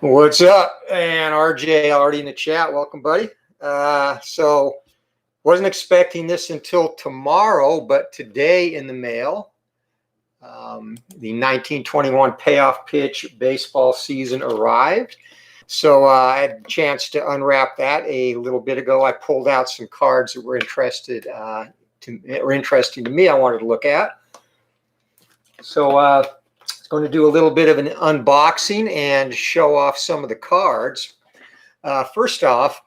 What's up? And RJ already in the chat. Welcome, buddy. So wasn't expecting this until tomorrow, but today in the mail, the 1921 Payoff Pitch baseball season arrived. So I had a chance to unwrap that a little bit ago. I pulled out some cards that were interesting to me. I wanted to look at. So going to do a little bit of an unboxing and show off some of the cards. First off,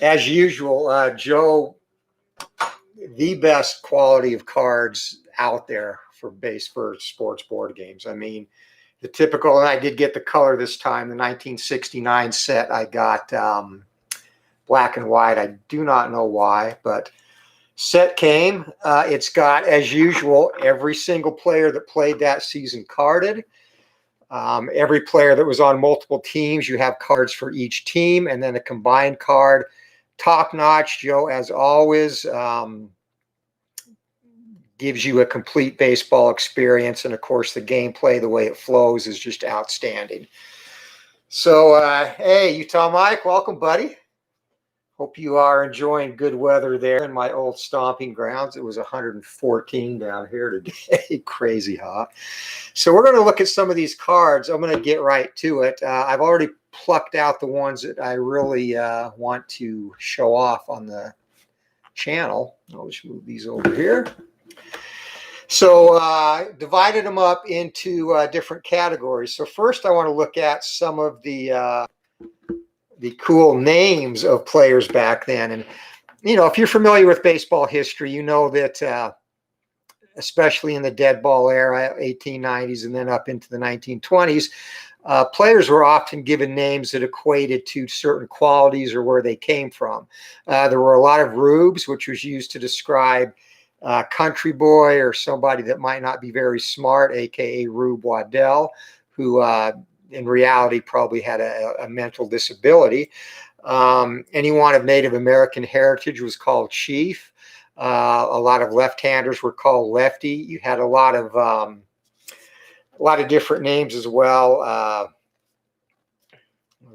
as usual, Joe, the best quality of cards out there for sports board games. I mean, the typical, and I did get the color this time, the 1969 set. I got black and white. I do not know why, but set came. It's got, as usual, every single player that played that season carded. Every player that was on multiple teams, you have cards for each team, and then a combined card. Top notch, Joe, as always, gives you a complete baseball experience. And of course, the gameplay, the way it flows, is just outstanding. So, hey, Utah Mike, welcome, buddy. Hope you are enjoying good weather there in my old stomping grounds. It was 114 down here today. Crazy hot. So we're going to look at some of these cards. I'm going to get right to it. I've already plucked out the ones that I really want to show off on the channel. I'll just move these over here. So divided them up into different categories. So first I want to look at some of the cool names of players back then. And, you know, if you're familiar with baseball history, you know that especially in the dead ball era, 1890s, and then up into the 1920s, players were often given names that equated to certain qualities or where they came from. There were a lot of rubes, which was used to describe country boy or somebody that might not be very smart, aka Rube Waddell, who in reality probably had a mental disability. Anyone of Native American heritage was called chief. A lot of left-handers were called lefty. You had a lot of different names as well. Oh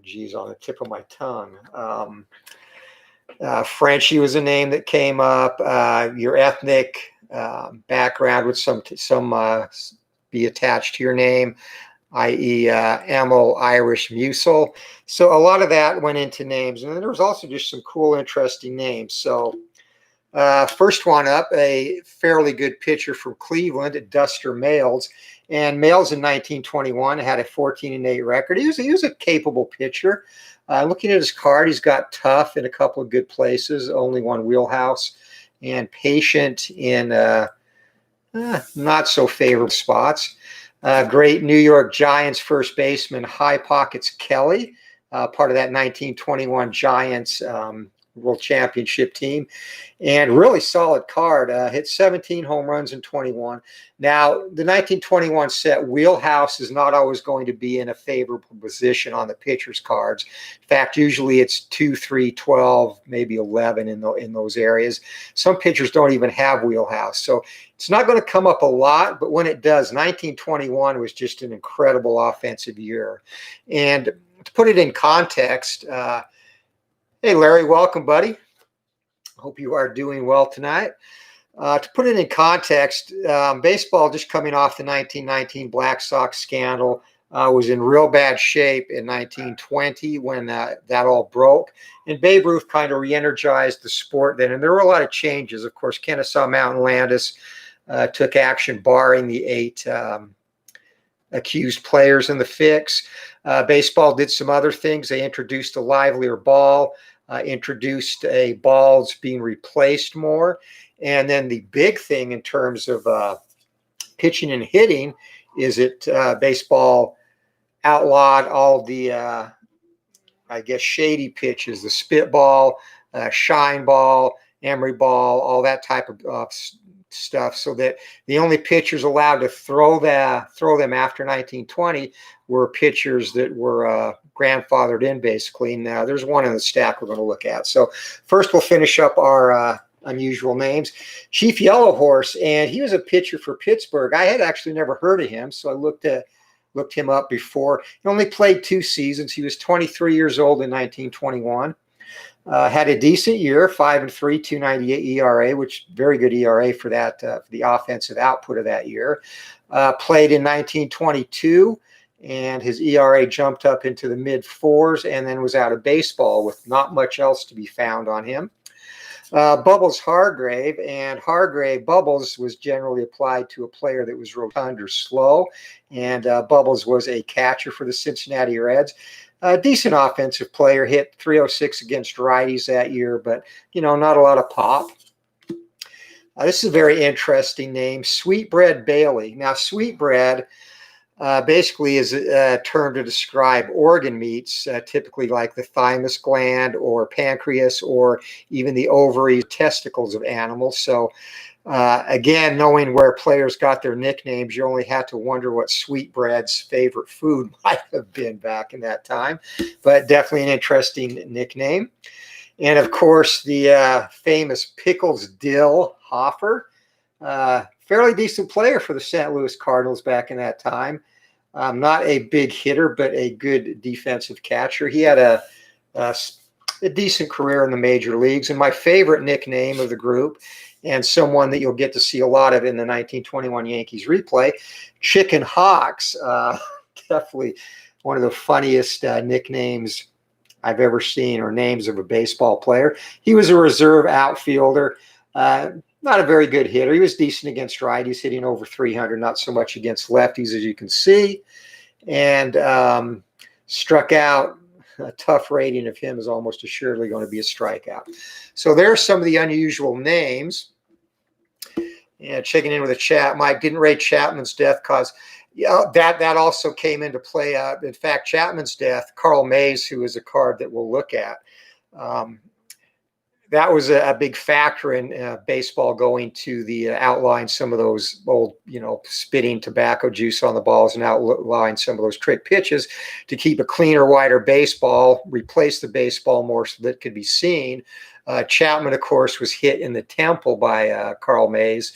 geez, on the tip of my tongue. Frenchie was a name that came up. Your ethnic background would some be attached to your name, i.e. Amel, Irish, Musil. So a lot of that went into names. And then there was also just some cool, interesting names. So first one up, a fairly good pitcher from Cleveland, Duster Mayles. And Mayles in 1921 had a 14-8 record. He was a capable pitcher. Looking at his card, he's got tough in a couple of good places, only one wheelhouse, and patient in not so favorable spots. Great New York Giants first baseman High Pockets Kelly, part of that 1921 Giants World Championship team, and really solid card. Hit 17 home runs in 21. Now, the 1921 set wheelhouse is not always going to be in a favorable position on the pitcher's cards. In fact, usually it's 2, 3, 12, maybe 11 in those areas. Some pitchers don't even have wheelhouse. So it's not going to come up a lot, but when it does, 1921 was just an incredible offensive year. And to put it in context, hey, Larry, welcome, buddy. Hope you are doing well tonight. To put it in context, baseball, just coming off the 1919 Black Sox scandal, was in real bad shape in 1920 when that all broke. And Babe Ruth kind of re-energized the sport then. And there were a lot of changes. Of course, Kennesaw Mountain Landis took action, barring the 8 accused players in the fix. Baseball did some other things. They introduced a livelier ball, introduced a balls being replaced more. And then the big thing in terms of pitching and hitting is that baseball outlawed all the, I guess, shady pitches, the spitball, shine ball, emery ball, all that type of stuff, so that the only pitchers allowed to throw them after 1920 were pitchers that were grandfathered in, basically. Now, there's one in the stack we're going to look at. So first we'll finish up our unusual names. Chief Yellow Horse, and he was a pitcher for Pittsburgh. I had actually never heard of him, so I looked looked him up before. He only played 2 seasons. He was 23 years old in 1921. Had a decent year, 5-3, 2.98 ERA, which very good ERA for that, for the offensive output of that year. Played in 1922, and his ERA jumped up into the mid-4s, and then was out of baseball with not much else to be found on him. Bubbles Hargrave, and Bubbles was generally applied to a player that was rotund or slow, and Bubbles was a catcher for the Cincinnati Reds. Decent offensive player, hit .306 against righties that year, but, not a lot of pop. This is a very interesting name, Sweetbread Bailey. Now, sweetbread basically is a term to describe organ meats, typically like the thymus gland or pancreas or even the ovaries, testicles of animals. So again, knowing where players got their nicknames, you only had to wonder what Sweetbread's favorite food might have been back in that time, but definitely an interesting nickname. And of course, the famous Pickles Dill Hoffer, fairly decent player for the St. Louis Cardinals back in that time. Not a big hitter, but a good defensive catcher. He had a decent career in the major leagues. And my favorite nickname of the group, and someone that you'll get to see a lot of in the 1921 Yankees replay, Chicken Hawks. Definitely one of the funniest nicknames I've ever seen, or names of a baseball player. He was a reserve outfielder. Not a very good hitter. He was decent against righties, hitting over 300, not so much against lefties, as you can see. And struck out. A tough rating of him is almost assuredly going to be a strikeout. So there's some of the unusual names. And checking in with the chat, Mike, didn't Ray Chapman's death cause... Yeah, that also came into play. In fact, Chapman's death, Carl Mays, who is a card that we'll look at, that was a big factor in baseball going to the outline some of those old, spitting tobacco juice on the balls and outline some of those trick pitches to keep a cleaner, wider baseball, replace the baseball more so that it could be seen. Chapman, of course, was hit in the temple by Carl Mays,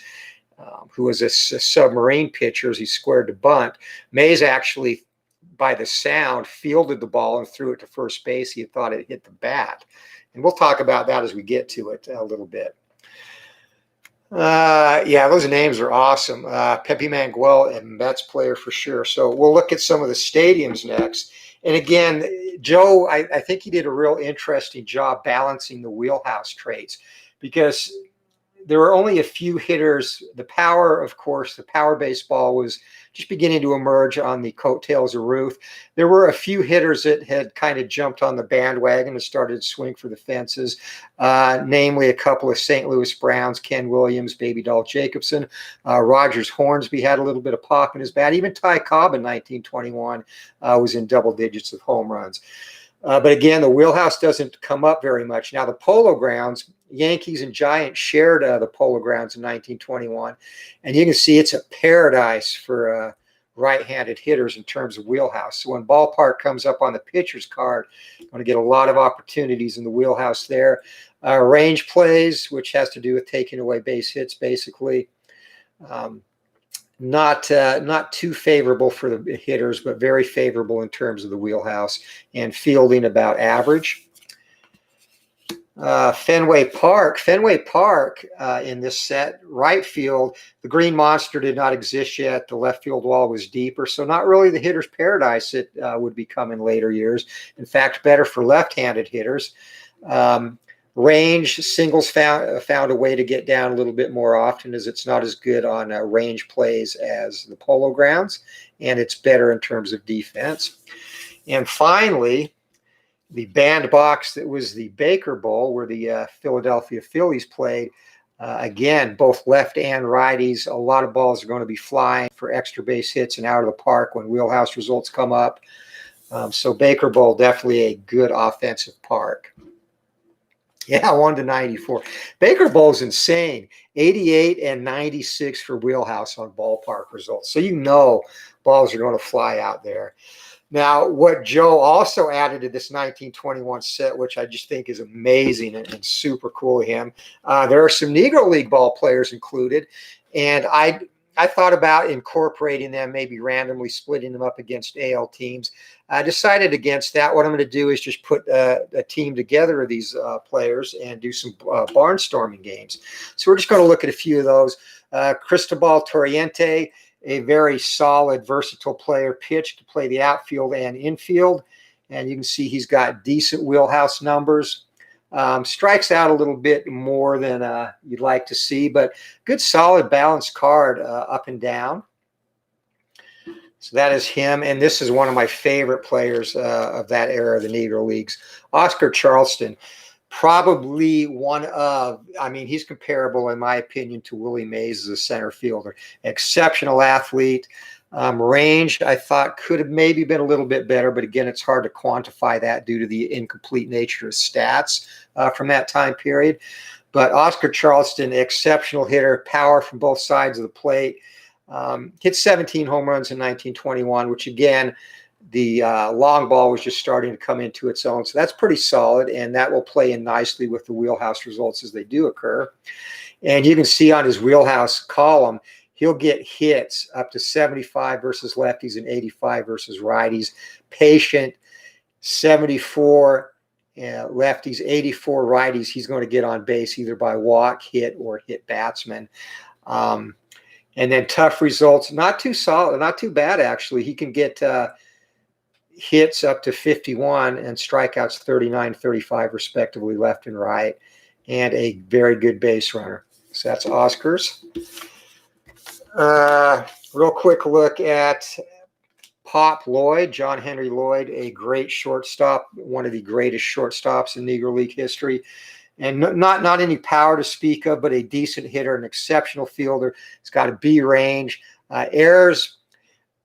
who was a submarine pitcher as he squared to bunt. Mays actually, by the sound, fielded the ball and threw it to first base. He thought it hit the bat. And we'll talk about that as we get to it a little bit. Yeah, those names are awesome. Pepe Manguel, a Mets player for sure. So we'll look at some of the stadiums next. And again, Joe, I think he did a real interesting job balancing the wheelhouse traits, because there were only a few hitters. The power, of course, the power baseball was just beginning to emerge on the coattails of Ruth. There were a few hitters that had kind of jumped on the bandwagon and started to swing for the fences, namely a couple of St. Louis Browns, Ken Williams, Baby Doll Jacobson. Rogers Hornsby had a little bit of pop in his bat. Even Ty Cobb in 1921 was in double digits of home runs. But again, the wheelhouse doesn't come up very much. Now, the Polo Grounds, Yankees and Giants shared the Polo Grounds in 1921. And you can see it's a paradise for right-handed hitters in terms of wheelhouse. So when Ballpark comes up on the pitcher's card, you're going to get a lot of opportunities in the wheelhouse there. Range plays, which has to do with taking away base hits, basically. Not too favorable for the hitters, but very favorable in terms of the wheelhouse, and fielding about average. Fenway Park in this set, right field, the Green Monster did not exist yet. The left field wall was deeper, so not really the hitter's paradise it would become in later years. In fact, better for left-handed hitters. Range singles found a way to get down a little bit more often, as it's not as good on range plays as the Polo Grounds, and it's better in terms of defense. And finally, the bandbox that was the Baker Bowl, where the Philadelphia Phillies played. Again, both left and righties, a lot of balls are going to be flying for extra base hits and out of the park when wheelhouse results come up. So Baker Bowl, definitely a good offensive park. Yeah, 1-94. Baker Bowl is insane. 88 and 96 for wheelhouse on ballpark results. So balls are going to fly out there. Now, what Joe also added to this 1921 set, which I just think is amazing and super cool of him, there are some Negro League ball players included. And I I thought about incorporating them, maybe randomly splitting them up against AL teams. I decided against that. What I'm going to do is just put a team together of these players and do some barnstorming games. So we're just going to look at a few of those. Cristobal Torriente, a very solid, versatile player, pitched to play the outfield and infield. And you can see he's got decent wheelhouse numbers. Strikes out a little bit more than you'd like to see, but good, solid, balanced card up and down. So that is him, and this is one of my favorite players of that era of the Negro Leagues. Oscar Charleston, probably one of, I mean, he's comparable, in my opinion, to Willie Mays as a center fielder. Exceptional athlete. Range, I thought, could have maybe been a little bit better, but again, it's hard to quantify that due to the incomplete nature of stats from that time period. But Oscar Charleston, exceptional hitter, power from both sides of the plate. Hit 17 home runs in 1921, which again, the long ball was just starting to come into its own. So that's pretty solid, and that will play in nicely with the wheelhouse results as they do occur. And you can see on his wheelhouse column, he'll get hits up to 75 versus lefties and 85 versus righties. Patient, 74 lefties, 84 righties. He's going to get on base either by walk, hit, or hit batsman. And then tough results, not too solid, not too bad actually. He can get hits up to 51 and strikeouts 39, 35 respectively, left and right, and a very good base runner. So that's Oscar's. Real quick look at Pop Lloyd, John Henry Lloyd, a great shortstop, one of the greatest shortstops in Negro League history. And not any power to speak of, but a decent hitter, an exceptional fielder. He's got a B range. Errors,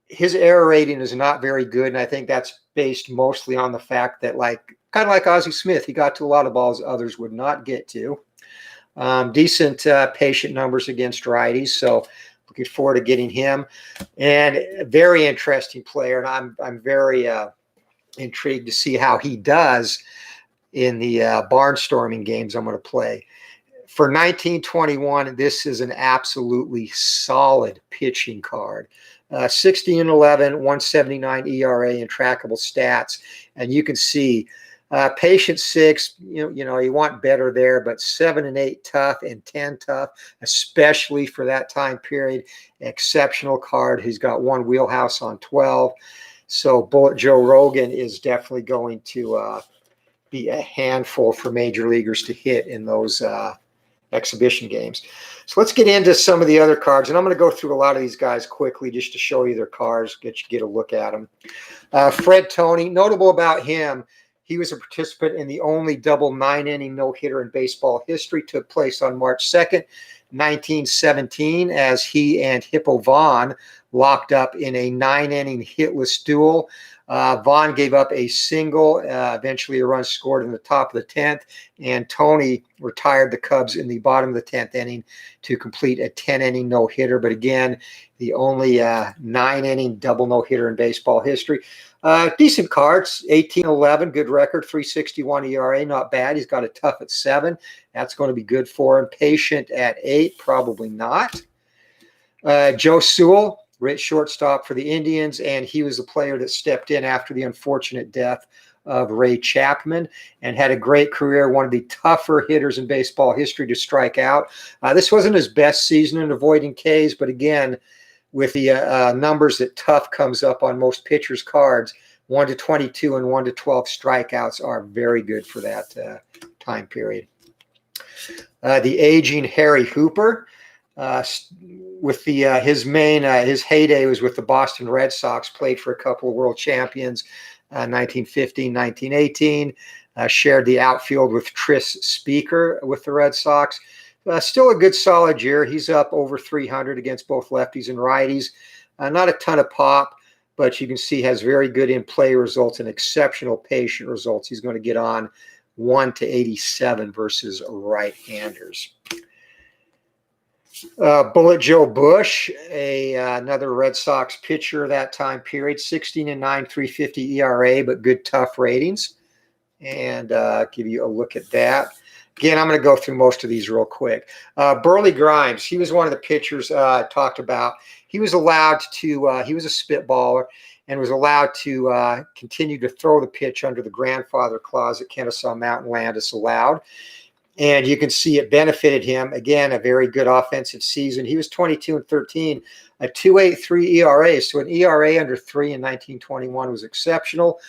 his error rating is not very good, and I think that's based mostly on the fact that, kind of like Ozzie Smith, he got to a lot of balls others would not get to. Decent patient numbers against righties, so looking forward to getting him. And a very interesting player, and I'm very intrigued to see how he does in the barnstorming games I'm going to play. For 1921, this is an absolutely solid pitching card. 16-11, 179 ERA, and trackable stats. And you can see patient 6, you know, you want better there, but 7 and 8 tough and 10 tough, especially for that time period. Exceptional card. He's got one wheelhouse on 12. So Bullet Joe Rogan is definitely going to be a handful for major leaguers to hit in those exhibition games. So let's get into some of the other cards, and I'm going to go through a lot of these guys quickly just to show you their cards, get a look at them. Fred Toney, notable about him, he was a participant in the only double 9-inning no-hitter in baseball history. Took place on March 2nd, 1917, as he and Hippo Vaughn locked up in a 9-inning hitless duel. Vaughn gave up a single, eventually a run scored in the top of the 10th, and Toney retired the Cubs in the bottom of the 10th inning to complete a 10-inning no-hitter. But again, the only 9-inning double no-hitter in baseball history. Decent cards, 18-11, good record, 3.61 ERA, not bad. He's got a tough at 7. That's going to be good for him. Patient at 8, probably not. Joe Sewell, rich shortstop for the Indians, and he was the player that stepped in after the unfortunate death of Ray Chapman and had a great career, one of the tougher hitters in baseball history to strike out. This wasn't his best season in avoiding Ks, but again, with the numbers that tough comes up on most pitchers' cards, 1 to 22 and 1 to 12 strikeouts are very good for that time period. The aging Harry Hooper, with the his heyday was with the Boston Red Sox, played for a couple of world champions, 1915, 1918, shared the outfield with Tris Speaker with the Red Sox. Still a good solid year. He's up over 300 against both lefties and righties. Not a ton of pop, but you can see has very good in-play results and exceptional patient results. He's going to get on 1 to 87 versus right-handers. Bullet Joe Bush, another Red Sox pitcher that time period, 16-9, 3.50 ERA, but good tough ratings. And give you a look at that. Again, I'm going to go through most of these real quick. Burley Grimes, he was one of the pitchers I talked about. He was allowed to, he was a spitballer and was allowed to continue to throw the pitch under the grandfather clause that Kennesaw Mountain Landis allowed. And you can see it benefited him. Again, a very good offensive season. He was 22-13, a 2.83 ERA. So an ERA under 3 in 1921 was exceptional.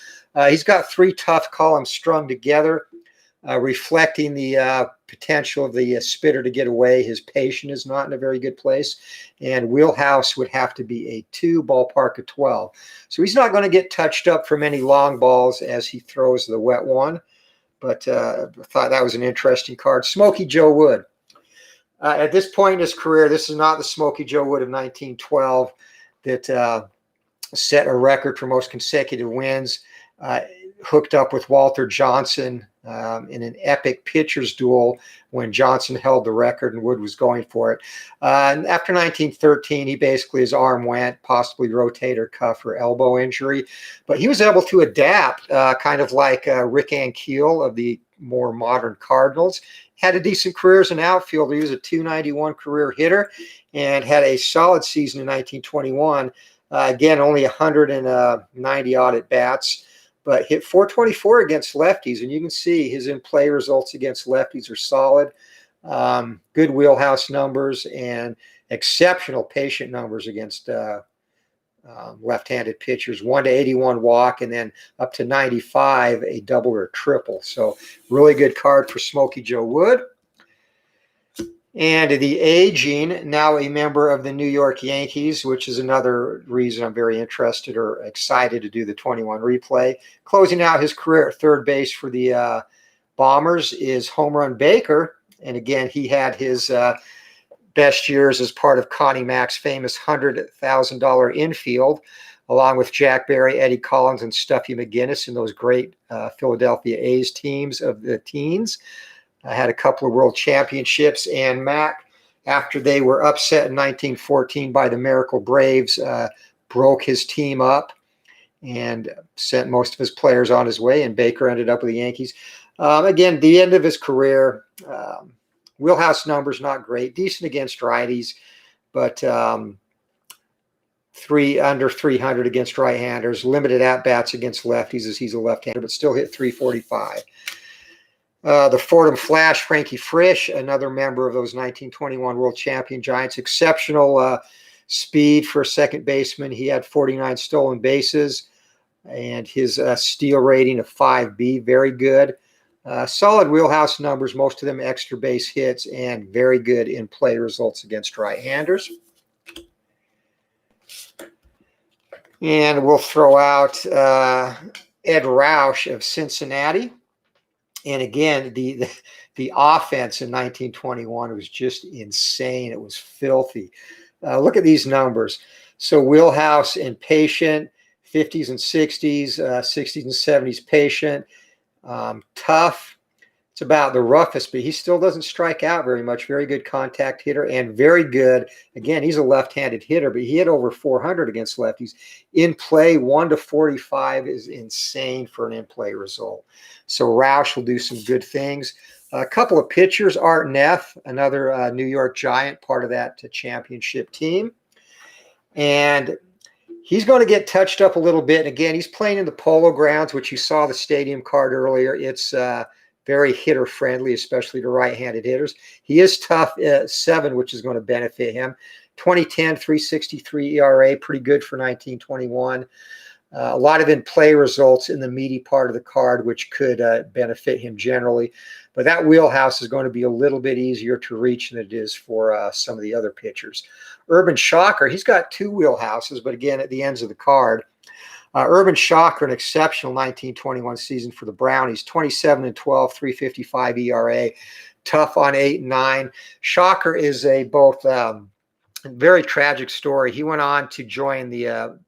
He's got 3 tough columns strung together, reflecting the potential of the spitter to get away. His patient is not in a very good place. And wheelhouse would have to be a 2, ballpark a 12. So he's not going to get touched up from any long balls as he throws the wet one. But I thought that was an interesting card. Smokey Joe Wood. At this point in his career, this is not the Smokey Joe Wood of 1912 that set a record for most consecutive wins. Hooked up with Walter Johnson in an epic pitcher's duel when Johnson held the record and Wood was going for it. And after 1913, he basically, his arm went, possibly rotator cuff or elbow injury. But he was able to adapt, kind of like Rick Ankiel of the more modern Cardinals. Had a decent career as an outfielder. He was a .291 career hitter and had a solid season in 1921. Again, only 190 odd at bats, but hit .424 against lefties. And you can see his in-play results against lefties are solid. Good wheelhouse numbers and exceptional patient numbers against left-handed pitchers. 1-81 walk and then up to 95, a double or triple. So really good card for Smokey Joe Wood. And the aging, now a member of the New York Yankees, which is another reason I'm very interested or excited to do the 21 replay. Closing out his career at third base for the Bombers is Home Run Baker. And again, he had his best years as part of Connie Mack's famous $100,000 infield, along with Jack Barry, Eddie Collins, and Stuffy McGinnis in those great Philadelphia A's teams of the teens. Had a couple of world championships, and Mack, after they were upset in 1914 by the Miracle Braves, broke his team up and sent most of his players on his way, and Baker ended up with the Yankees. Again, the end of his career, wheelhouse numbers not great, decent against righties, but under 300 against right-handers, limited at-bats against lefties as he's a left-hander, but still hit .345. The Fordham Flash, Frankie Frisch, another member of those 1921 World Champion Giants. Exceptional speed for a second baseman. He had 49 stolen bases, and his steal rating of 5B, very good. Solid wheelhouse numbers, most of them extra base hits, and very good in-play results against right-handers. And we'll throw out Ed Roush of Cincinnati. And again, the offense in 1921 was just insane. It was filthy. Look at these numbers. So wheelhouse and patient, 50s and 60s, 60s and 70s patient, tough. It's about the roughest, but he still doesn't strike out very much. Very good contact hitter and very good. Again, he's a left-handed hitter, but he hit over 400 against lefties. In play, 1-45 is insane for an in-play result. So Roush will do some good things. A couple of pitchers, Art Neff, another New York Giant, part of that championship team. And he's going to get touched up a little bit. And again, he's playing in the Polo Grounds, which you saw the stadium card earlier. It's very hitter-friendly, especially to right-handed hitters. He is tough at 7, which is going to benefit him. 2010, .363 ERA, pretty good for 1921. A lot of in-play results in the meaty part of the card, which could benefit him generally. But that wheelhouse is going to be a little bit easier to reach than it is for some of the other pitchers. Urban Shocker, he's got 2 wheelhouses, but again, at the ends of the card. Urban Shocker, an exceptional 1921 season for the Brownies, 27-12, .355 ERA, tough on 8 and 9. Shocker is a very tragic story. He went on to join the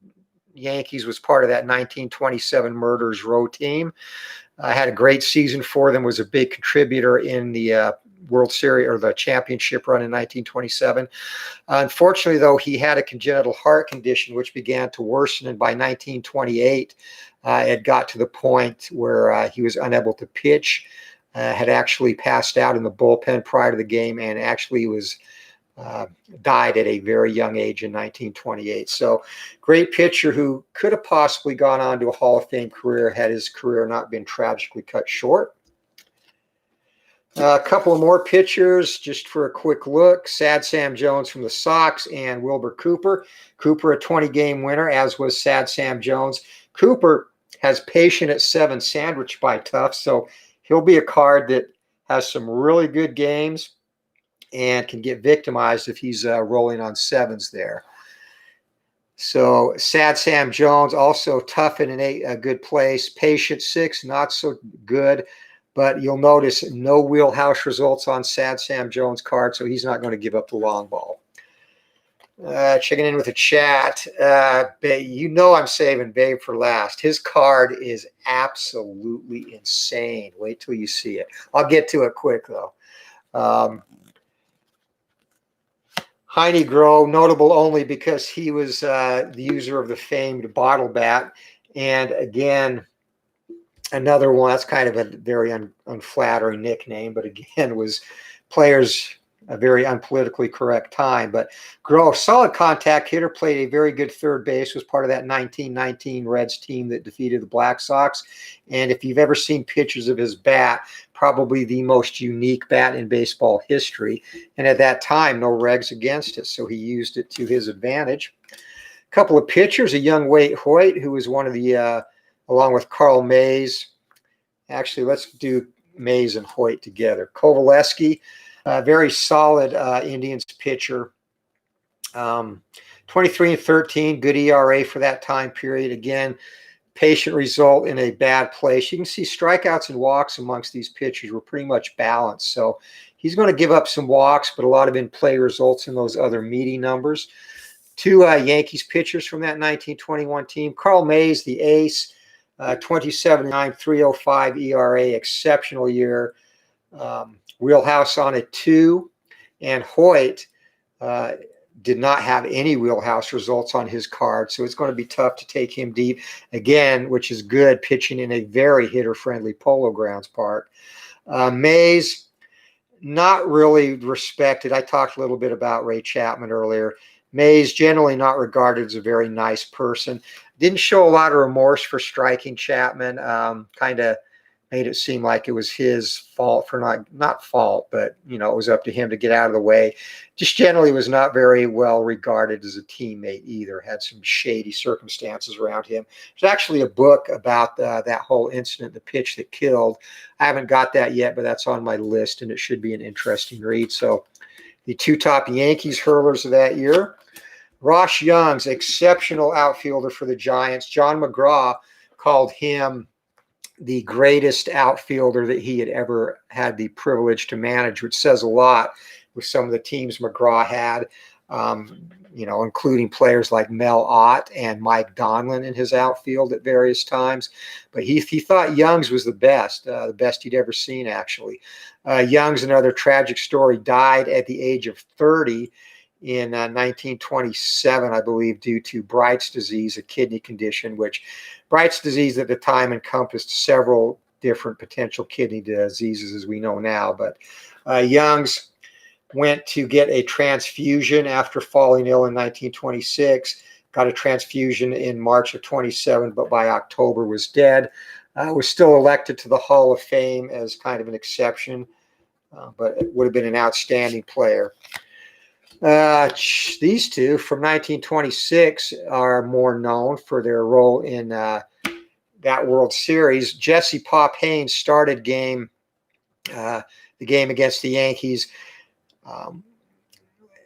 Yankees, was part of that 1927 Murderers Row team. Had a great season for them, was a big contributor in the World Series or the championship run in 1927. Unfortunately, though, he had a congenital heart condition which began to worsen, and by 1928, it got to the point where he was unable to pitch. had actually passed out in the bullpen prior to the game and actually was died at a very young age in 1928. So great pitcher who could have possibly gone on to a Hall of Fame career had his career not been tragically cut short. A couple of more pitchers just for a quick look. Sad Sam Jones from the Sox and Wilbur Cooper. Cooper a 20-game winner, as was Sad Sam Jones. Cooper has patient at 7 sandwiched by tough, so he'll be a card that has some really good games and can get victimized if he's rolling on 7s there. So Sad Sam Jones also tough in a good place. Patient 6, not so good. But you'll notice no wheelhouse results on Sad Sam Jones' card, so he's not going to give up the long ball. Checking in with the chat. You know I'm saving Babe for last. His card is absolutely insane. Wait till you see it. I'll get to it quick, though. Heine Groh, notable only because he was the user of the famed bottle bat. And again, another one, that's kind of a very unflattering nickname, but again, was players a very unpolitically correct time. But Groh, solid contact hitter, played a very good third base, was part of that 1919 Reds team that defeated the Black Sox. And if you've ever seen pictures of his bat, probably the most unique bat in baseball history. And at that time, no regs against it, so he used it to his advantage. A couple of pitchers, a young Waite Hoyt, who was one of the along with Carl Mays. Actually, let's do Mays and Hoyt together. Kovaleski, very solid Indians pitcher. 23-13, good ERA for that time period. Again, patient result in a bad place. You can see strikeouts and walks amongst these pitchers were pretty much balanced. So he's going to give up some walks, but a lot of in-play results in those other meaty numbers. 2 Yankees pitchers from that 1921 team. Carl Mays, the ace, 27-9, 305 ERA, exceptional year. Wheelhouse on a 2. And Hoyt did not have any wheelhouse results on his card, so it's going to be tough to take him deep. Again, which is good, pitching in a very hitter-friendly Polo Grounds park. Mays, not really respected. I talked a little bit about Ray Chapman earlier. Mays, generally not regarded as a very nice person. Didn't show a lot of remorse for striking Chapman. Kind of made it seem like it was his fault for not fault, but, you know, it was up to him to get out of the way. Just generally was not very well regarded as a teammate either. Had some shady circumstances around him. There's actually a book about that whole incident, the pitch that killed. I haven't got that yet, but that's on my list, and it should be an interesting read. So the 2 top Yankees hurlers of that year. Ross Young's exceptional outfielder for the Giants. John McGraw called him the greatest outfielder that he had ever had the privilege to manage, which says a lot with some of the teams McGraw had, you know, including players like Mel Ott and Mike Donlin in his outfield at various times. But he thought Young's was the best he'd ever seen, actually. Young's, another tragic story, died at the age of 30 in 1927, I believe, due to Bright's disease, a kidney condition, which Bright's disease at the time encompassed several different potential kidney diseases, as we know now. But Young's went to get a transfusion after falling ill in 1926, got a transfusion in March of 27, but by October was dead. Was still elected to the Hall of Fame as kind of an exception, but it would have been an outstanding player. These two from 1926 are more known for their role in that World Series. Jesse Pop Haynes started the game against the Yankees,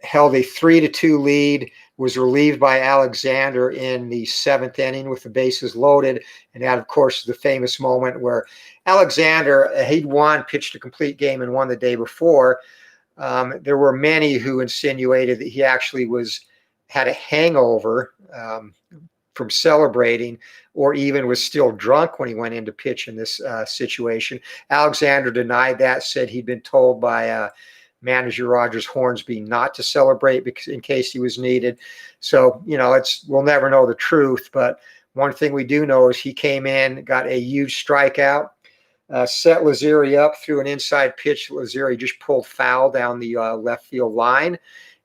held a 3-2 lead, was relieved by Alexander in the 7th inning with the bases loaded. And that, of course, is the famous moment where Alexander, he'd pitched a complete game and won the day before. There were many who insinuated that he actually had a hangover from celebrating, or even was still drunk when he went in to pitch in this situation. Alexander denied that, said he'd been told by manager Rogers Hornsby not to celebrate because in case he was needed. So, you know, we'll never know the truth, but one thing we do know is he came in, got a huge strikeout. Set Lazeri up through an inside pitch. Lazeri just pulled foul down the left field line,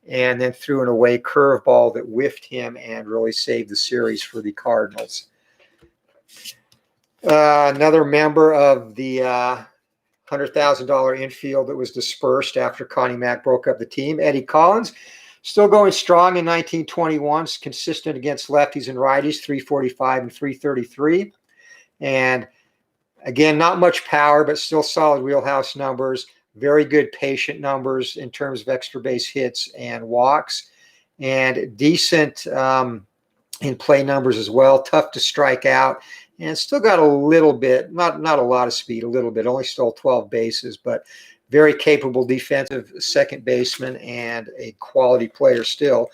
and then threw an away curveball that whiffed him and really saved the series for the Cardinals. Another member of the $100,000 infield that was dispersed after Connie Mack broke up the team, Eddie Collins, still going strong in 1921, consistent against lefties and righties, 345 and 333. And again, not much power, but still solid wheelhouse numbers. Very good patient numbers in terms of extra base hits and walks, and decent in play numbers as well. Tough to strike out, and still got a little bit, not a lot of speed, a little bit. Only stole 12 bases, but very capable defensive second baseman and a quality player still.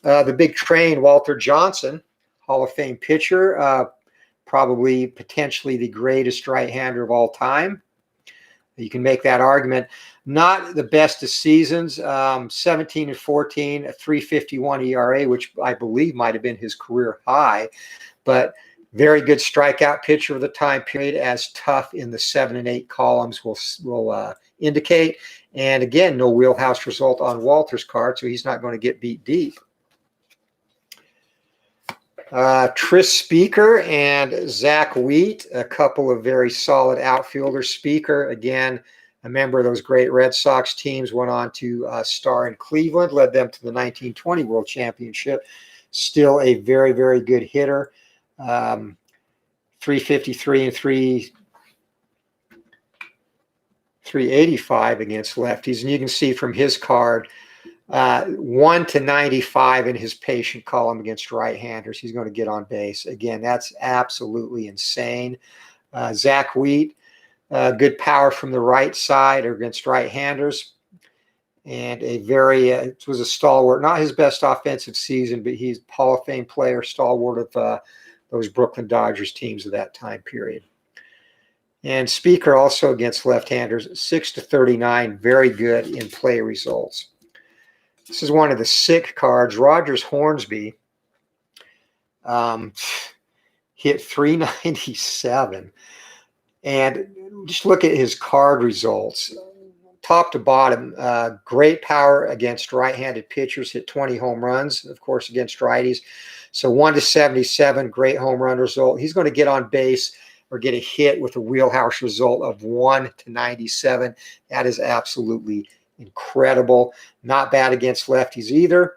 The big train, Walter Johnson, Hall of Fame pitcher, probably potentially the greatest right-hander of all time. You can make that argument. Not the best of seasons, 17 and 14, a 3.51 ERA, which I believe might have been his career high, but very good strikeout pitcher of the time period, as tough in the 7 and 8 columns will indicate. And again, no wheelhouse result on Walter's card, so he's not going to get beat deep. Tris Speaker and Zach Wheat, a couple of very solid outfielders. Speaker, again, a member of those great Red Sox teams, went on to star in Cleveland, led them to the 1920 World Championship. Still a very, very good hitter. 353 and 385 against lefties. And you can see from his card, 1 to 95 in his patient column against right-handers. He's going to get on base. Again, that's absolutely insane. Zach Wheat, good power from the right side or against right-handers. And a very, it was a stalwart, not his best offensive season, but he's a Hall of Fame player, stalwart of those Brooklyn Dodgers teams of that time period. And Speaker also against left-handers, 6 to 39, very good in play results. This is one of the sick cards. Rogers Hornsby hit 397. And just look at his card results. Top to bottom, great power against right-handed pitchers, hit 20 home runs, of course, against righties. So 1 to 77, great home run result. He's going to get on base or get a hit with a wheelhouse result of 1 to 97. That is absolutely incredible. Not bad against lefties either.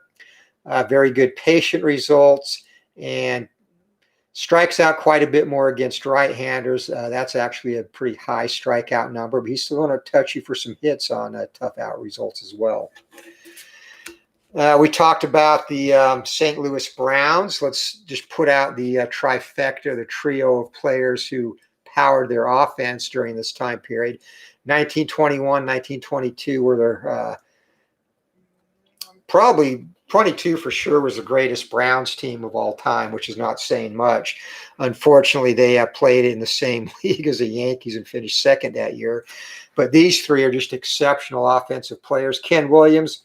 Very good patient results, and strikes out quite a bit more against right-handers. That's actually a pretty high strikeout number, but he's still going to touch you for some hits on tough out results as well. We talked about the St. Louis Browns. Let's just put out the trifecta, the trio of players who powered their offense during this time period. 1921, 1922 were their probably 22 for sure was the greatest Browns team of all time, which is not saying much. Unfortunately, they played in the same league as the Yankees and finished second that year. But these three are just exceptional offensive players. Ken Williams,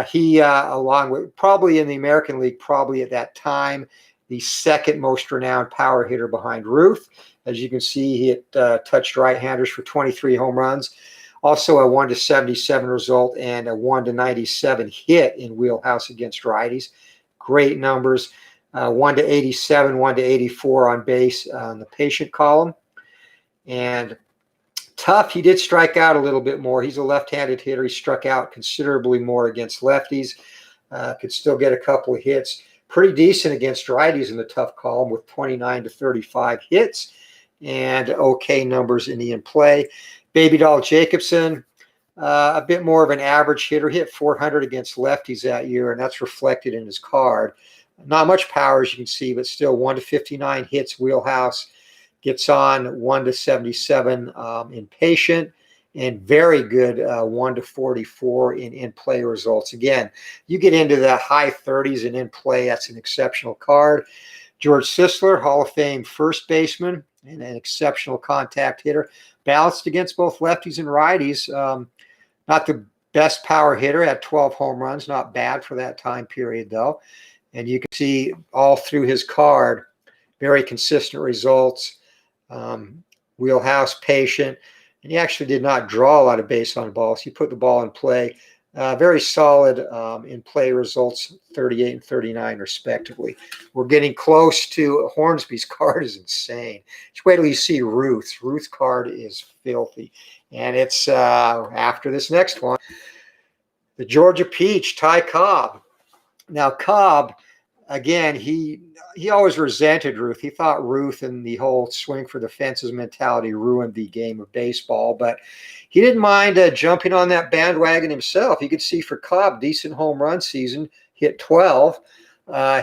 he, along with probably in the American League, probably at that time, the second most renowned power hitter behind Ruth. As you can see, he had touched right-handers for 23 home runs. Also a 1 to 77 result and a 1 to 97 hit in wheelhouse against righties. Great numbers. 1 to 87, 1 to 84 on base on the patient column. And tough, he did strike out a little bit more. He's a left-handed hitter. He struck out considerably more against lefties. Could still get a couple of hits. Pretty decent against righties in the tough column with 29 to 35 hits and okay numbers in the in-play. Baby Doll Jacobson, a bit more of an average hitter, hit 400 against lefties that year, and that's reflected in his card. Not much power, as you can see, but still 1 to 59 hits wheelhouse, gets on 1 to 77 in patient, and very good 1 to 44 in in-play results. Again, you get into the high 30s in in-play, that's an exceptional card. George Sisler, Hall of Fame first baseman and an exceptional contact hitter. Balanced against both lefties and righties. Not the best power hitter, had 12 home runs. Not bad for that time period, though. And you can see all through his card, very consistent results. wheelhouse, patient, and he actually did not draw a lot of base on balls. He put the ball in play. Very solid in play results, 38 and 39 respectively. We're getting close to Hornsby's card is insane. Just wait till you see Ruth's. Ruth's card is filthy. And it's after this next one, the Georgia Peach, Ty Cobb. Now Cobb, again, he always resented Ruth. He thought Ruth and the whole swing for the fences mentality ruined the game of baseball, but he didn't mind jumping on that bandwagon himself. You could see for Cobb, decent home run season, hit 12.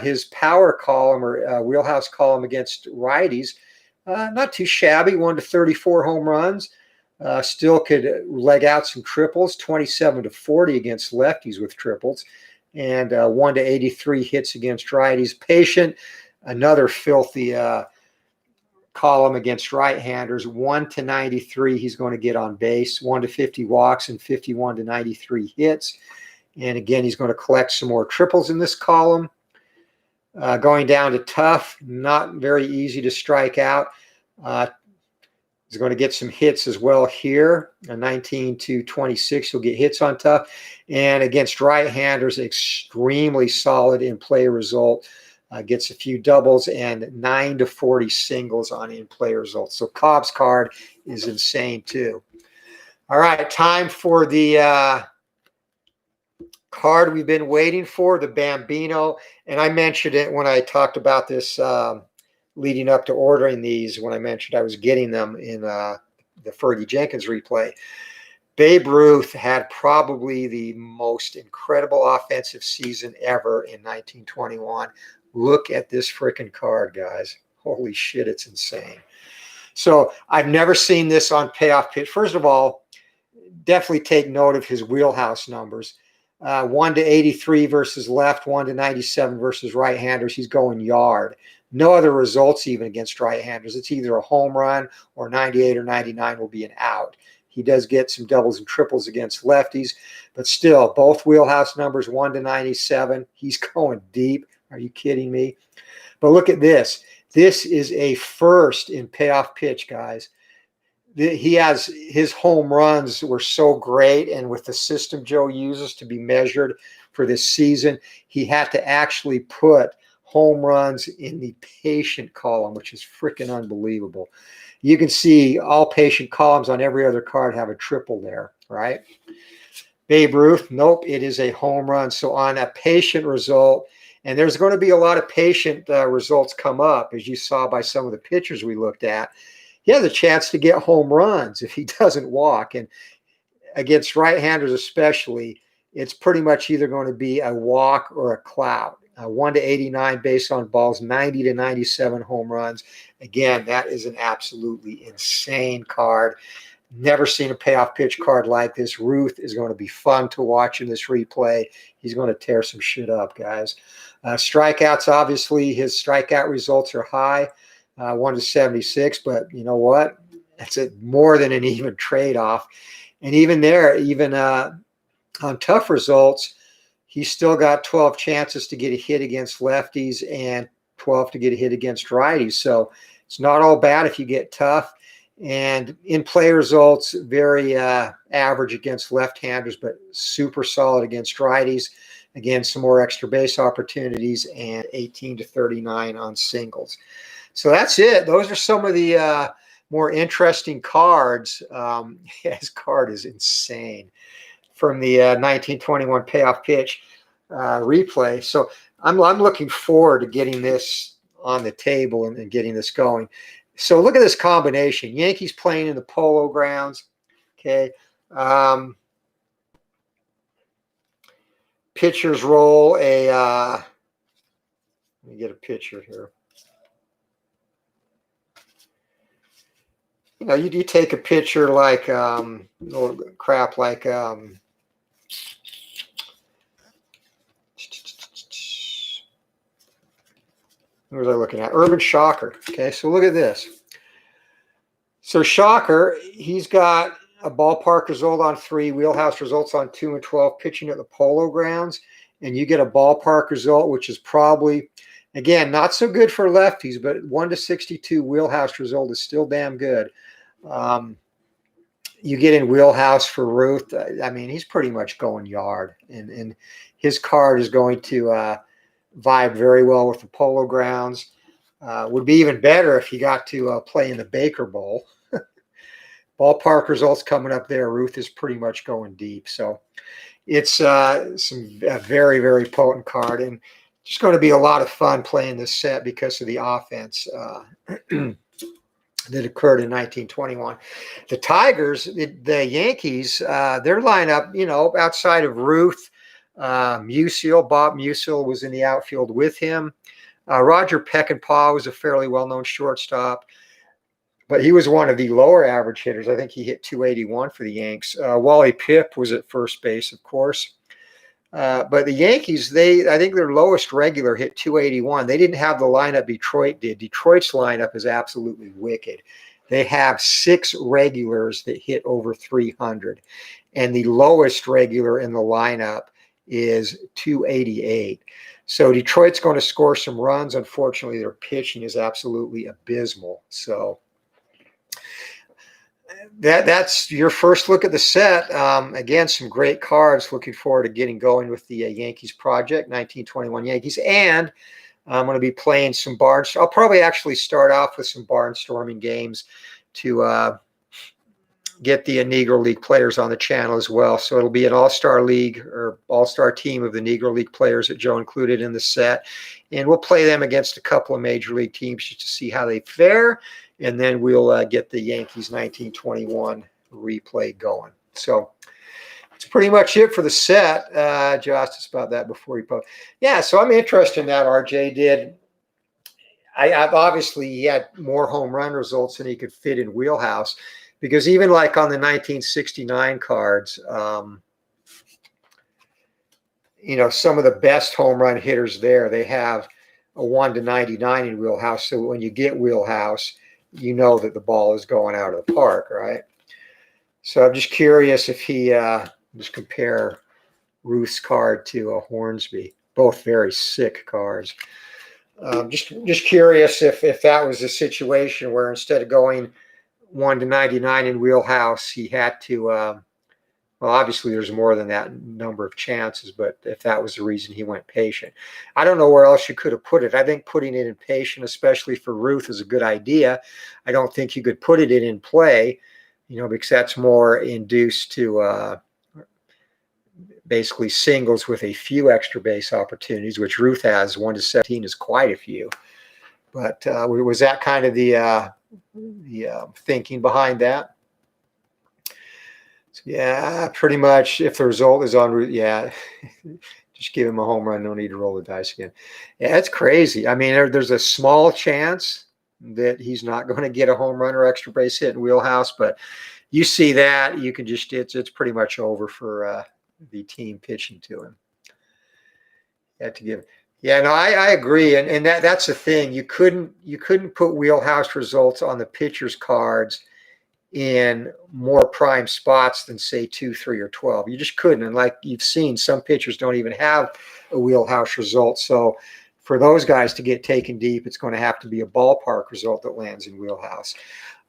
His power column or wheelhouse column against righties, not too shabby, 1 to 34 home runs. Still could leg out some triples, 27 to 40 against lefties with triples, and 1 to 83 hits against righties. Patient, another filthy column against right-handers, 1 to 93 he's going to get on base, 1 to 50 walks and 51 to 93 hits. And again, he's going to collect some more triples in this column. Going down to tough, not very easy to strike out. He's going to get some hits as well here. 19 to 26, he'll get hits on tough. And against right-handers, extremely solid in play result. Gets a few doubles and 9 to 40 singles on in-play results. So Cobb's card is insane too. All right, time for the card we've been waiting for, the Bambino. And I mentioned it when I talked about this leading up to ordering these, when I mentioned I was getting them in the Fergie Jenkins replay. Babe Ruth had probably the most incredible offensive season ever in 1921. Look at this freaking card, guys. Holy shit, it's insane. So I've never seen this on Payoff Pitch. First of all, definitely take note of his wheelhouse numbers. 1 to 83 versus left, 1 to 97 versus right-handers. He's going yard. No other results even against right-handers. It's either a home run or 98 or 99 will be an out. He does get some doubles and triples against lefties, but still, both wheelhouse numbers, 1 to 97. He's going deep. Are you kidding me? But look at this. This is a first in Payoff Pitch, guys. He has his home runs were so great, and with the system Joe uses to be measured for this season, he had to actually put home runs in the patient column, which is freaking unbelievable. You can see all patient columns on every other card have a triple there, right? Babe Ruth, nope, it is a home run. So on a patient result, and there's going to be a lot of patient results come up, as you saw by some of the pitchers we looked at. He has a chance to get home runs if he doesn't walk. And against right-handers especially, it's pretty much either going to be a walk or a clout. 1 to 89 based on balls, 90 to 97 home runs. Again, that is an absolutely insane card. Never seen a Payoff Pitch card like this. Ruth is going to be fun to watch in this replay. He's going to tear some shit up, guys. Strikeouts, obviously, his strikeout results are high, 1 to 76, but you know what? That's more than an even trade-off. And even there, even on tough results, he's still got 12 chances to get a hit against lefties and 12 to get a hit against righties. So it's not all bad if you get tough. And in play results, very average against left-handers, but super solid against righties. Again, some more extra base opportunities and 18 to 39 on singles. So that's it. Those are some of the more interesting cards. His card is insane from the 1921 Payoff Pitch replay. So I'm looking forward to getting this on the table and getting this going. So look at this combination. Yankees playing in the Polo Grounds. Okay. Pitchers roll a let me get a picture here. You know, you take a picture like crap like what was I looking at? Urban Shocker. Okay, so look at this. So Shocker, he's got a ballpark result on 3, wheelhouse results on 2 and 12, pitching at the Polo Grounds, and you get a ballpark result, which is probably, again, not so good for lefties, but 1 to 62 wheelhouse result is still damn good. You get in wheelhouse for Ruth. I mean, he's pretty much going yard, and his card is going to vibe very well with the Polo Grounds. Would be even better if he got to play in the Baker Bowl. Ballpark results coming up there. Ruth is pretty much going deep. So it's a very, very potent card, and just going to be a lot of fun playing this set because of the offense that occurred in 1921. The Tigers, the Yankees, their lineup, outside of Ruth, Musial, Bob Musial was in the outfield with him. Roger Peckinpah was a fairly well-known shortstop, but he was one of the lower average hitters. I think he hit 281 for the Yanks. Wally Pipp was at first base, of course. But the Yankees, I think their lowest regular hit 281. They didn't have the lineup Detroit did. Detroit's lineup is absolutely wicked. They have 6 regulars that hit over 300. And the lowest regular in the lineup is 288. So Detroit's going to score some runs. Unfortunately, their pitching is absolutely abysmal. So that's your first look at the set. Again, some great cards. Looking forward to getting going with the Yankees project, 1921 Yankees. And I'm going to be playing some barns. I'll probably actually start off with some barnstorming games to get the Negro League players on the channel as well. So it'll be an all-star league or all-star team of the Negro League players that Joe included in the set. And we'll play them against a couple of major league teams just to see how they fare. And then we'll get the Yankees 1921 replay going. So that's pretty much it for the set. Josh, it's about that before you post. Yeah, so I'm interested in that. RJ did. I've obviously he had more home run results than he could fit in wheelhouse, because even like on the 1969 cards, some of the best home run hitters there, they have a 1/99 in wheelhouse. So when you get wheelhouse, you know that the ball is going out of the park, right? So I'm just curious if he just compare Ruth's card to a Hornsby, both very sick cards. Just curious if that was a situation where instead of going 1/99 in wheelhouse, he had to. Well, obviously there's more than that number of chances, but if that was the reason he went patient, I don't know where else you could have put it. I think putting it in patient, especially for Ruth, is a good idea. I don't think you could put it in play, because that's more induced to basically singles with a few extra base opportunities, which Ruth has. 1-17 is quite a few. But was that kind of the thinking behind that? So, yeah, pretty much. If the result is on Ruth, yeah, just give him a home run. No need to roll the dice again. Yeah, it's crazy. I mean, there's a small chance that he's not going to get a home run or extra base hit in wheelhouse, but you see that, you can just it's pretty much over for the team pitching to him. You have to give. Yeah, no, I agree, and that's the thing. You couldn't put wheelhouse results on the pitcher's cards in more prime spots than say 2, 3, or 12. You just couldn't. And like you've seen, some pitchers don't even have a wheelhouse result. So for those guys to get taken deep, it's going to have to be a ballpark result that lands in wheelhouse.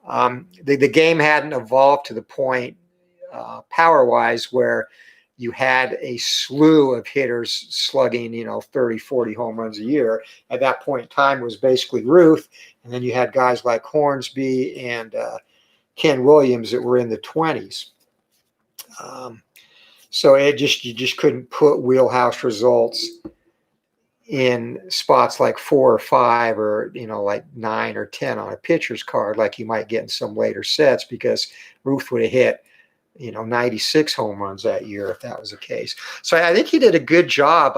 The game hadn't evolved to the point power-wise where you had a slew of hitters slugging, 30, 40 home runs a year. At that point in time, it was basically Ruth. And then you had guys like Hornsby and Ken Williams that were in the 20s. So you just couldn't put wheelhouse results in spots like 4 or 5 or, like 9 or 10 on a pitcher's card like you might get in some later sets, because Ruth would have hit 96 home runs that year if that was the case. So I think he did a good job.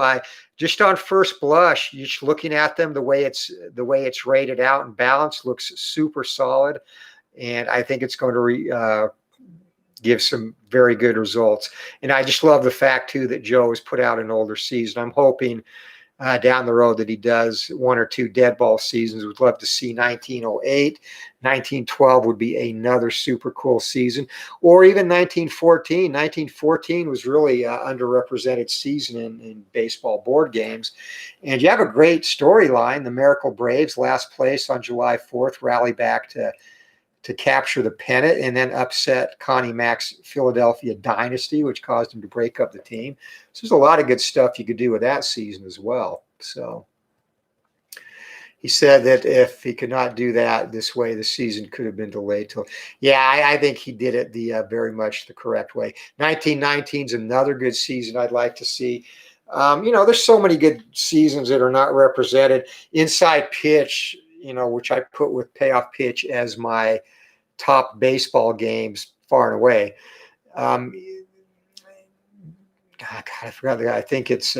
Just on first blush, just looking at them, the way it's rated out and balanced looks super solid. And I think it's going to give some very good results. And I just love the fact, too, that Joe has put out an older season. I'm hoping down the road that he does 1 or 2 dead ball seasons. Would love to see 1908. 1912 would be another super cool season. Or even 1914. 1914 was really underrepresented season in baseball board games. And you have a great storyline. The Miracle Braves, last place on July 4th, rally back to to capture the pennant and then upset Connie Mack's Philadelphia dynasty, which caused him to break up the team. So there's a lot of good stuff you could do with that season as well. So he said that if he could not do that this way, the season could have been delayed till. Yeah, I think he did it the very much the correct way. 1919 is another good season I'd like to see. There's so many good seasons that are not represented. Inside Pitch, which I put with Payoff Pitch as my top baseball games far and away. God, I forgot the guy. I think it's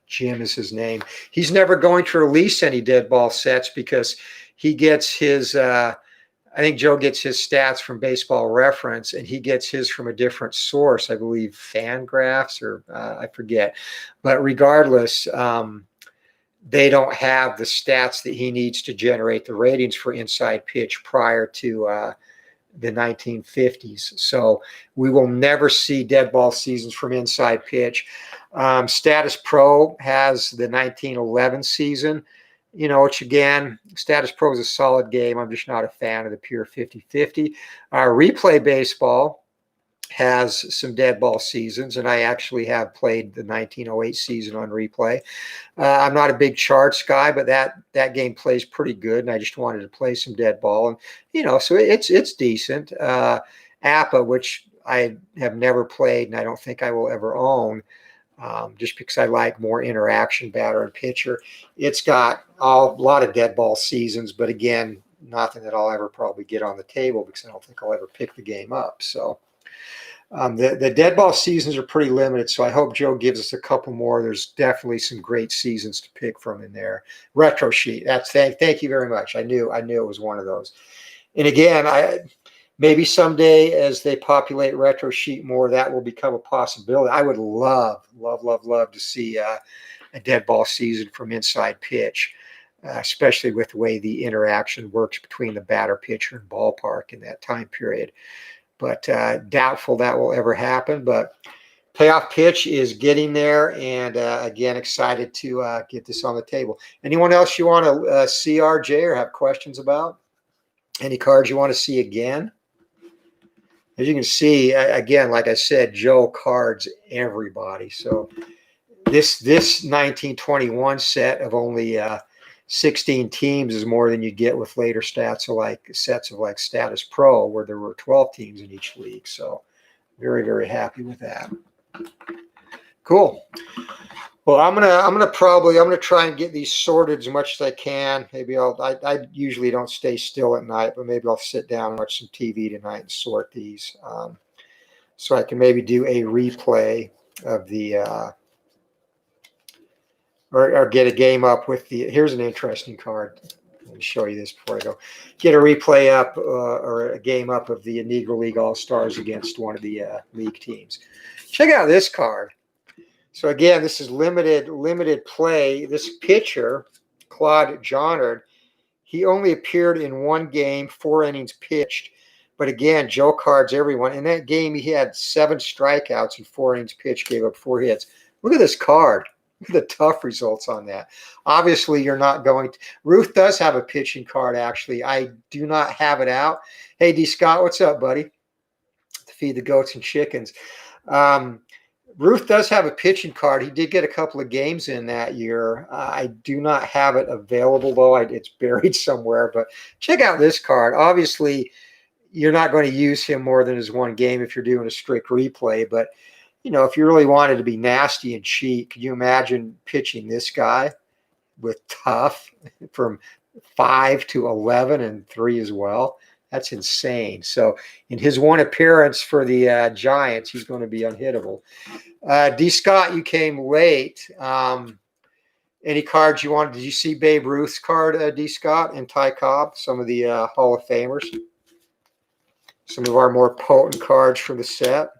Jim is his name. He's never going to release any dead ball sets because he gets his, I think Joe gets his stats from Baseball Reference, and he gets his from a different source, I believe Fangraphs or I forget. But regardless, they don't have the stats that he needs to generate the ratings for Inside Pitch prior to the 1950s. So we will never see dead ball seasons from Inside Pitch. Status Pro has the 1911 season, which again, Status Pro is a solid game. I'm just not a fan of the pure 50-50. Replay Baseball has some dead ball seasons, and I actually have played the 1908 season on replay. I'm not a big charts guy, but that game plays pretty good, and I just wanted to play some dead ball, and so it's decent. APA, which I have never played, and I don't think I will ever own, just because I like more interaction, batter and pitcher. It's got a lot of dead ball seasons, but again, nothing that I'll ever probably get on the table because I don't think I'll ever pick the game up. So the dead ball seasons are pretty limited, so I hope Joe gives us a couple more. There's definitely some great seasons to pick from in there. Retro Sheet, thank you very much. I knew it was one of those. And again, maybe someday as they populate Retro Sheet more, that will become a possibility. I would love to see a dead ball season from Inside Pitch, especially with the way the interaction works between the batter, pitcher, and ballpark in that time period. But doubtful that will ever happen. But Payoff Pitch is getting there, and again, excited to get this on the table. Anyone else you want to see, RJ, or have questions about? Any cards you want to see again? As you can see, again, like I said, Joe cards everybody. So this 1921 set of only 16 teams is more than you get with later sets of like Status Pro, where there were 12 teams in each league. So very, very happy with that. Cool. Well, I'm gonna try and get these sorted as much as I can. Maybe I usually don't stay still at night, but maybe I'll sit down and watch some TV tonight and sort these, so I can maybe do a replay of the or get a game up with the. Here's an interesting card. Let me show you this before I go. Get a replay up or a game up of the Negro League All-Stars against one of the league teams. Check out this card. So again, this is limited play. This pitcher, Claude Johnard, he only appeared in one game, 4 innings pitched. But again, Joe cards everyone. In that game, he had 7 strikeouts and 4 innings pitched, gave up 4 hits. Look at this card. Look at the tough results on that. Obviously, you're not going to. Ruth does have a pitching card, actually. I do not have it out. Hey, D. Scott, what's up, buddy? To feed the goats and chickens. Ruth does have a pitching card. He did get a couple of games in that year. I do not have it available, though. It's buried somewhere. But check out this card. Obviously, you're not going to use him more than his one game if you're doing a strict replay. But, if you really wanted to be nasty and cheat, could you imagine pitching this guy with tough from 5 to 11 and 3 as well? That's insane. So in his one appearance for the Giants, he's going to be unhittable. D. Scott, you came late. Any cards you wanted? Did you see Babe Ruth's card, D. Scott, and Ty Cobb, some of the Hall of Famers? Some of our more potent cards from the set.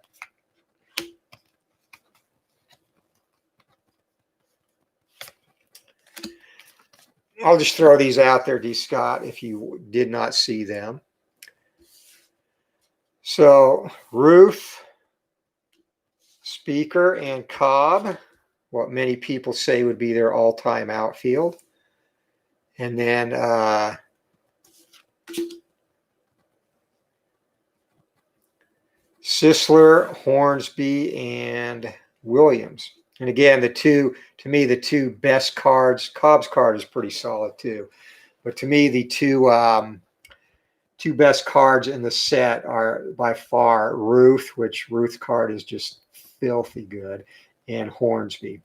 I'll just throw these out there, D. Scott, if you did not see them. So Ruth, Speaker, and Cobb, what many people say would be their all-time outfield. And then Sisler, Hornsby, and Williams. And again, to me, the two best cards. Cobb's card is pretty solid too, but to me, the two best cards in the set are by far Ruth, which Ruth card is just filthy good, and Hornsby.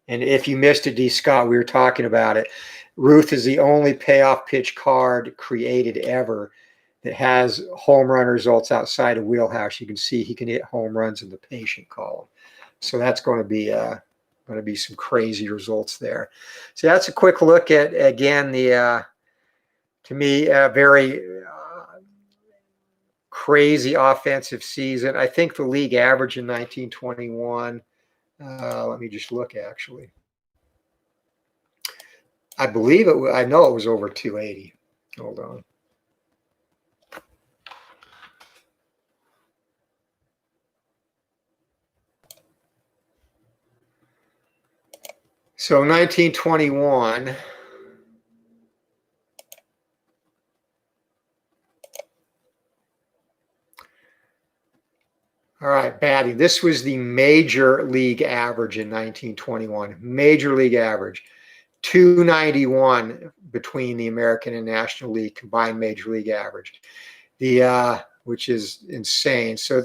And if you missed it, D. Scott, we were talking about it. Ruth is the only payoff pitch card created ever that has home run results outside of wheelhouse. You can see he can hit home runs in the patient column. So that's going to be some crazy results there. So that's a quick look at, again, the to me, a very crazy offensive season. I think the league average in 1921, let me just look actually. I believe it, I know it was over 280. Hold on. So 1921. All right, batting. This was the major league average in 1921. Major league average. 291 between the American and National League combined major league average. Which is insane. So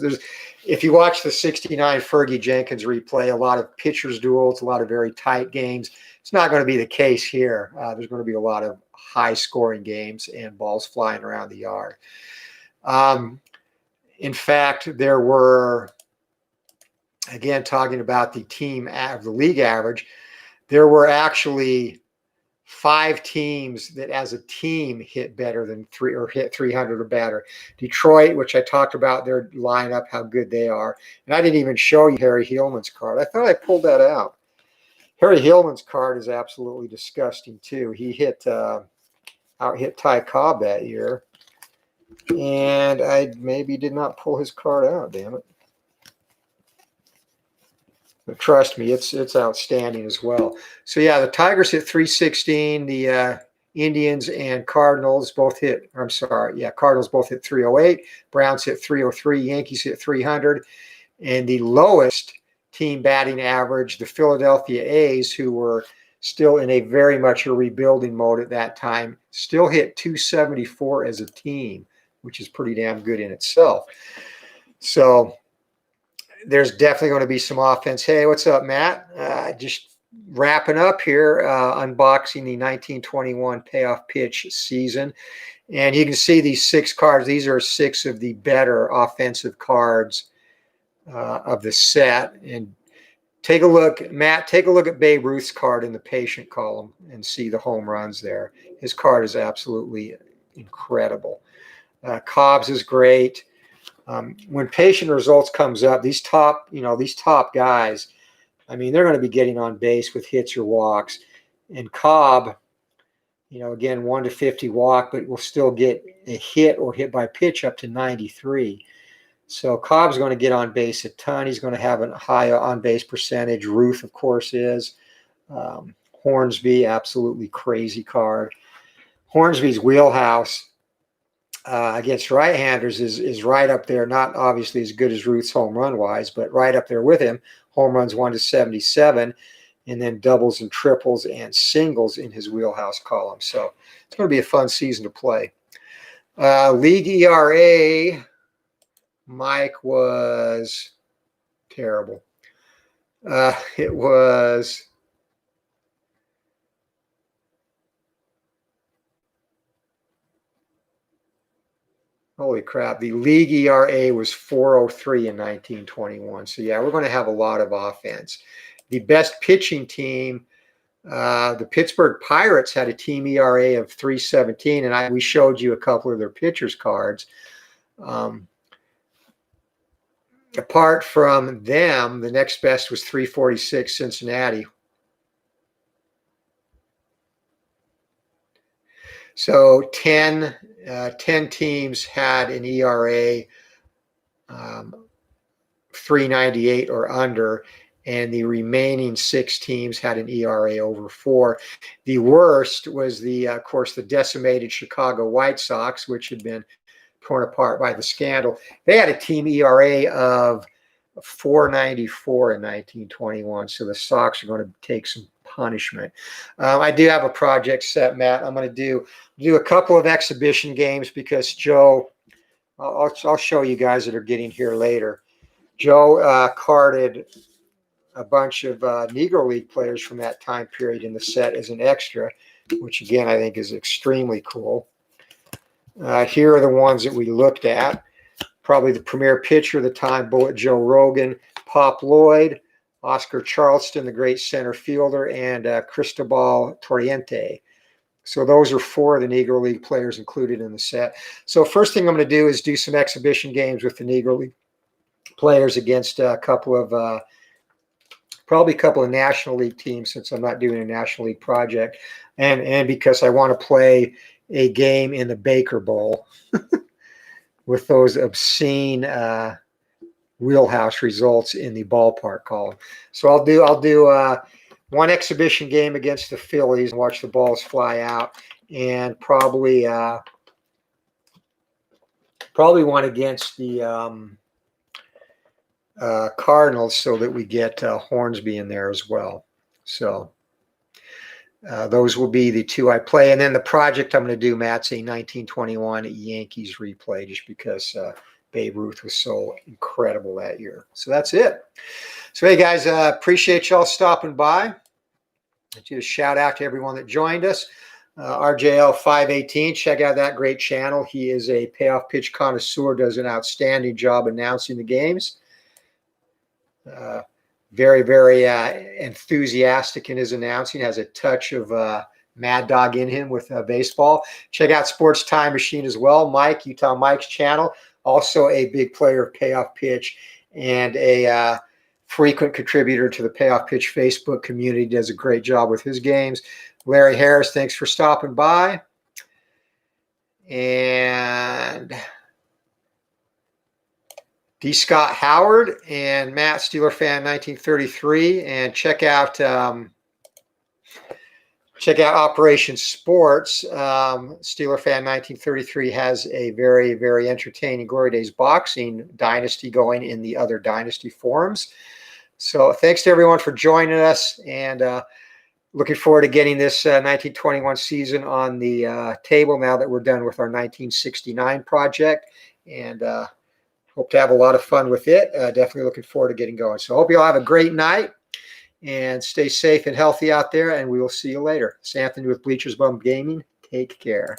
if you watch the 69 Fergie Jenkins replay, a lot of pitchers duels, a lot of very tight games. It's not going to be the case here. There's going to be a lot of high scoring games and balls flying around the yard. In fact, there were, again, talking about the league average, there were actually 5 teams that as a team hit better than hit 300 or better. Detroit, which I talked about their lineup, how good they are. And I didn't even show you Harry Hillman's card. I thought I pulled that out. Harry Hillman's card is absolutely disgusting too. He out-hit Ty Cobb that year. And I maybe did not pull his card out, damn it. But trust me, it's outstanding as well. So yeah, the Tigers hit 316. The Indians and Cardinals both hit, Cardinals both hit 308. Browns hit 303. Yankees hit 300. And the lowest team batting average, the Philadelphia A's, who were still in a very much a rebuilding mode at that time, still hit 274 as a team, which is pretty damn good in itself. So there's definitely going to be some offense. Hey, what's up, Matt? Just wrapping up here, unboxing the 1921 Payoff Pitch season. And you can see these 6 cards. These are 6 of the better offensive cards of the set. And take a look, Matt, take a look at Babe Ruth's card in the patient column and see the home runs there. His card is absolutely incredible. Cobb's is great. When patient results comes up, these top guys, I mean, they're going to be getting on base with hits or walks. And Cobb, again, 1 to 50 walk, but will still get a hit or hit by pitch up to 93. So Cobb's going to get on base a ton. He's going to have a high on base percentage. Ruth, of course, is. Hornsby, absolutely crazy card. Hornsby's wheelhouse against right-handers is right up there, not obviously as good as Ruth's home run wise, but right up there with him. Home runs 1 to 77, and then doubles and triples and singles in his wheelhouse column. So it's going to be a fun season to play. League ERA, Mike was terrible. It was holy crap. The league ERA was 403 in 1921. So, yeah, we're going to have a lot of offense. The best pitching team, the Pittsburgh Pirates, had a team ERA of 317, and we showed you a couple of their pitchers' cards. Apart from them, the next best was 346, Cincinnati. So 10 teams had an ERA 398 or under, and the remaining 6 teams had an ERA over 4. The worst was of course, the decimated Chicago White Sox, which had been torn apart by the scandal. They had a team ERA of 4.94 in 1921, so the Sox are going to take some punishment. I do have a project set, Matt. I'm going to do a couple of exhibition games because Joe, I'll show you guys that are getting here later. Joe carded a bunch of Negro League players from that time period in the set as an extra, which again I think is extremely cool. Here are the ones that we looked at. Probably the premier pitcher of the time, Bullet Joe Rogan, Pop Lloyd, Oscar Charleston, the great center fielder, and Cristobal Torriente. So those are 4 of the Negro League players included in the set. So first thing I'm going to do is do some exhibition games with the Negro League players against a couple of, probably a couple of National League teams, since I'm not doing a National League project, and because I want to play a game in the Baker Bowl with those obscene wheelhouse results in the ballpark column. So I'll do one exhibition game against the Phillies and watch the balls fly out, and probably one against the Cardinals, so that we get Hornsby in there as well. So those will be the 2 I play. And then the project I'm going to do, Matt's a 1921 Yankees replay, just because Babe Ruth was so incredible that year. So that's it. So hey guys, appreciate y'all stopping by. Just shout out to everyone that joined us. RJL 518, check out that great channel. He is a payoff pitch connoisseur, does an outstanding job announcing the games. Very, very enthusiastic in his announcing, has a touch of Mad Dog in him with baseball. Check out Sports Time Machine as well. Mike, Utah Mike's channel, also a big player of Payoff Pitch and a frequent contributor to the Payoff Pitch Facebook community, does a great job with his games. Larry Harris, thanks for stopping by. And D. Scott Howard and Matt, Steeler Fan 1933, and check out Operation Sports. Steeler Fan 1933 has a very, very entertaining Glory Days boxing dynasty going in the other dynasty forums. So thanks to everyone for joining us, and looking forward to getting this 1921 season on the table now that we're done with our 1969 project, and hope to have a lot of fun with it. Definitely looking forward to getting going. So hope you all have a great night and stay safe and healthy out there, and we will see you later. It's Anthony with Bleachers Bum Gaming. Take care.